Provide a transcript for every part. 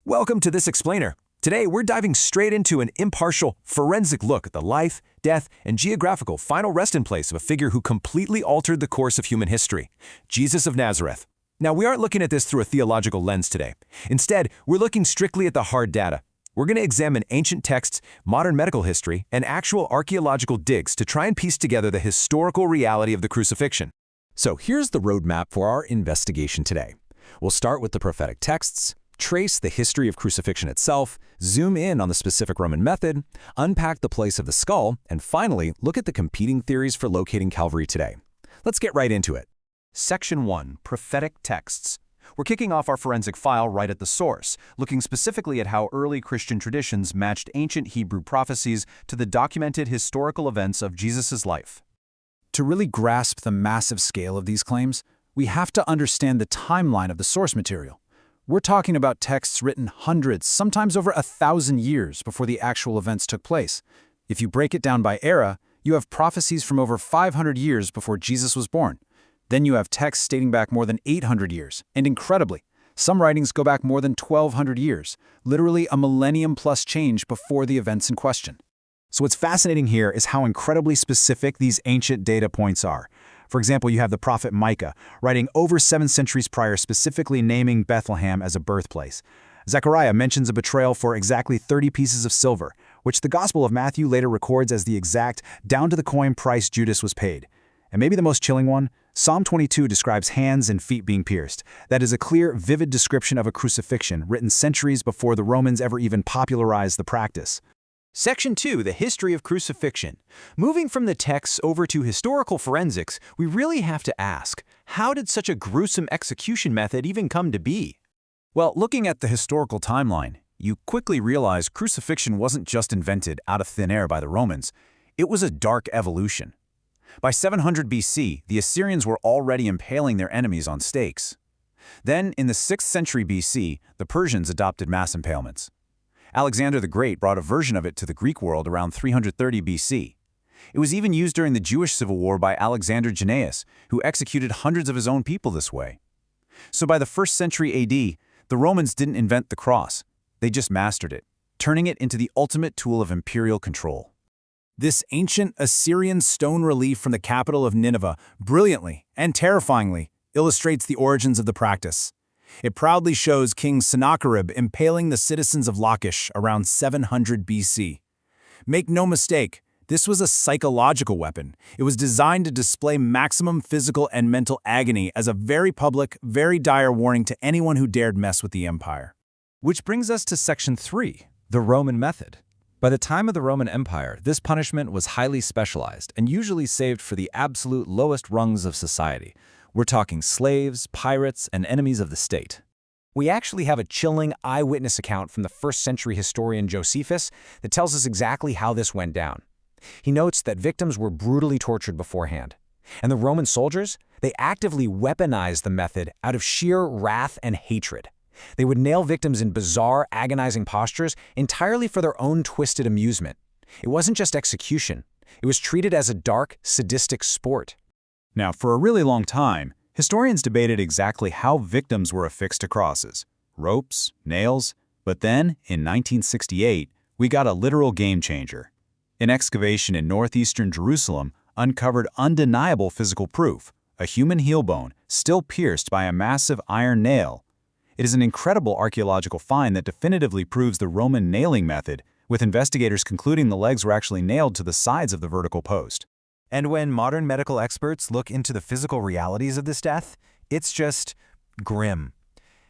Welcome to This Explainer. Today, we're diving straight into an impartial, forensic look at the life, death, and geographical final resting place of a figure who completely altered the course of human history, Jesus of Nazareth. Now, we aren't looking at this through a theological lens today. Instead, we're looking strictly at the hard data. We're going to examine ancient texts, modern medical history, and actual archaeological digs to try and piece together the historical reality of the crucifixion. So here's the roadmap for our investigation today. We'll start with the prophetic texts, trace the history of crucifixion itself, zoom in on the specific Roman method, unpack the place of the skull, and finally, look at the competing theories for locating Calvary today. Let's get right into it. Section 1, Prophetic Texts. We're kicking off our forensic file right at the source, looking specifically at how early Christian traditions matched ancient Hebrew prophecies to the documented historical events of Jesus' life. To really grasp the massive scale of these claims, we have to understand the timeline of the source material. We're talking about texts written hundreds, sometimes over 1,000 years before the actual events took place. If you break it down by era, you have prophecies from over 500 years before Jesus was born. Then you have texts dating back more than 800 years, and incredibly, some writings go back more than 1,200 years, literally a millennium-plus change before the events in question. So what's fascinating here is how incredibly specific these ancient data points are. For example, you have the prophet Micah, writing over 7 centuries prior specifically naming Bethlehem as a birthplace. Zechariah mentions a betrayal for exactly 30 pieces of silver, which the Gospel of Matthew later records as the exact, down-to-the-coin price Judas was paid. And maybe the most chilling one, Psalm 22 describes hands and feet being pierced. That is a clear, vivid description of a crucifixion written centuries before the Romans ever even popularized the practice. Section 2, the history of crucifixion. Moving from the texts over to historical forensics, we really have to ask, how did such a gruesome execution method even come to be? Well, looking at the historical timeline, you quickly realize crucifixion wasn't just invented out of thin air by the Romans. It was a dark evolution. By 700 BC, the Assyrians were already impaling their enemies on stakes. Then, in the 6th century BC, the Persians adopted mass impalements. Alexander the Great brought a version of it to the Greek world around 330 BC. It was even used during the Jewish Civil War by Alexander Jannaeus, who executed hundreds of his own people this way. So by the 1st century AD, the Romans didn't invent the cross. They just mastered it, turning it into the ultimate tool of imperial control. This ancient Assyrian stone relief from the capital of Nineveh brilliantly and terrifyingly illustrates the origins of the practice. It proudly shows King Sennacherib impaling the citizens of Lachish around 700 BC. Make no mistake, this was a psychological weapon. It was designed to display maximum physical and mental agony as a very public, very dire warning to anyone who dared mess with the empire. Which brings us to Section 3, the Roman method. By the time of the Roman Empire, this punishment was highly specialized and usually saved for the absolute lowest rungs of society. We're talking slaves, pirates, and enemies of the state. We actually have a chilling eyewitness account from the 1st century historian Josephus that tells us exactly how this went down. He notes that victims were brutally tortured beforehand. And the Roman soldiers, they actively weaponized the method out of sheer wrath and hatred. They would nail victims in bizarre, agonizing postures entirely for their own twisted amusement. It wasn't just execution. It was treated as a dark, sadistic sport. Now, for a really long time, historians debated exactly how victims were affixed to crosses. Ropes, nails, but then, in 1968, we got a literal game changer. An excavation in northeastern Jerusalem uncovered undeniable physical proof, a human heel bone still pierced by a massive iron nail. It is an incredible archaeological find that definitively proves the Roman nailing method, with investigators concluding the legs were actually nailed to the sides of the vertical post. And when modern medical experts look into the physical realities of this death, it's just grim.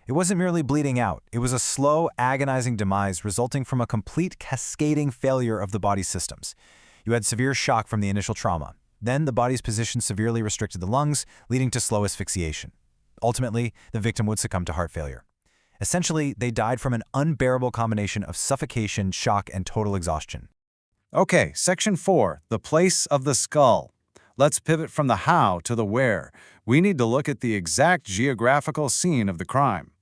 It wasn't merely bleeding out. It was a slow, agonizing demise resulting from a complete cascading failure of the body's systems. You had severe shock from the initial trauma. Then the body's position severely restricted the lungs, leading to slow asphyxiation. Ultimately, the victim would succumb to heart failure. Essentially, they died from an unbearable combination of suffocation, shock, and total exhaustion. Okay, Section 4, the place of the skull. Let's pivot from the how to the where. We need to look at the exact geographical scene of the crime.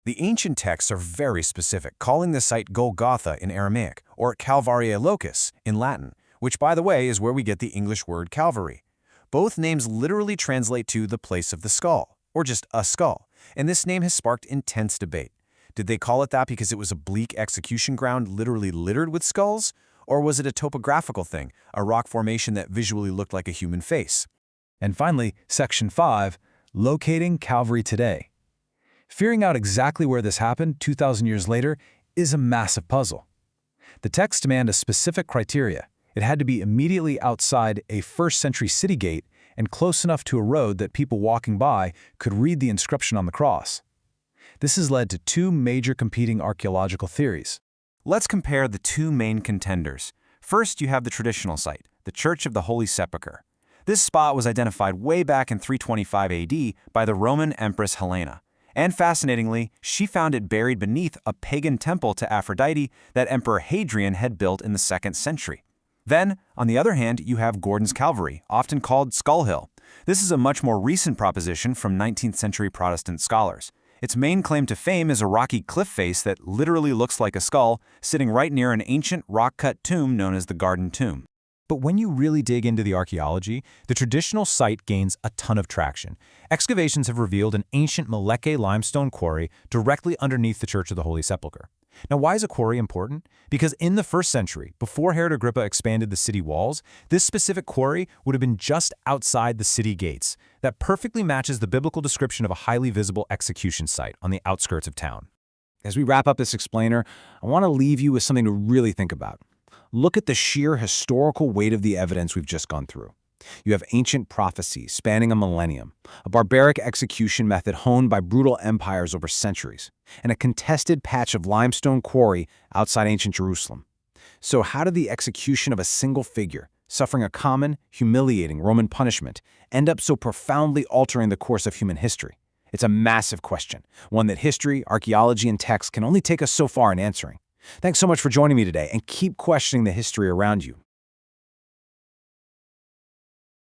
The ancient texts are very specific, calling the site Golgotha in Aramaic, or Calvariae Locus in Latin, which, by the way, is where we get the English word Calvary. Both names literally translate to the place of the skull, or just a skull, and this name has sparked intense debate. Did they call it that because it was a bleak execution ground literally littered with skulls? Or was it a topographical thing, a rock formation that visually looked like a human face? And finally, Section 5, Locating Calvary Today. Figuring out exactly where this happened 2,000 years later is a massive puzzle. The texts demand a specific criteria. It had to be immediately outside a first-century city gate and close enough to a road that people walking by could read the inscription on the cross. This has led to two major competing archaeological theories. Let's compare the two main contenders. First, you have the traditional site, the Church of the Holy Sepulchre. This spot was identified way back in 325 AD by the Roman Empress Helena. And fascinatingly, she found it buried beneath a pagan temple to Aphrodite that Emperor Hadrian had built in the 2nd century. Then, on the other hand, you have Gordon's Calvary, often called Skull Hill. This is a much more recent proposition from 19th century Protestant scholars. Its main claim to fame is a rocky cliff face that literally looks like a skull, sitting right near an ancient rock-cut tomb known as the Garden Tomb. But when you really dig into the archaeology, the traditional site gains a ton of traction. Excavations have revealed an ancient Meleke limestone quarry directly underneath the Church of the Holy Sepulchre. Now, why is a quarry important? Because in the 1st century, before Herod Agrippa expanded the city walls, this specific quarry would have been just outside the city gates. That perfectly matches the biblical description of a highly visible execution site on the outskirts of town. As we wrap up this explainer, I want to leave you with something to really think about. Look at the sheer historical weight of the evidence we've just gone through. You have ancient prophecies spanning a millennium, a barbaric execution method honed by brutal empires over centuries, and a contested patch of limestone quarry outside ancient Jerusalem. So how did the execution of a single figure, suffering a common, humiliating Roman punishment, end up so profoundly altering the course of human history? It's a massive question, one that history, archaeology, and text can only take us so far in answering. Thanks so much for joining me today, and keep questioning the history around you.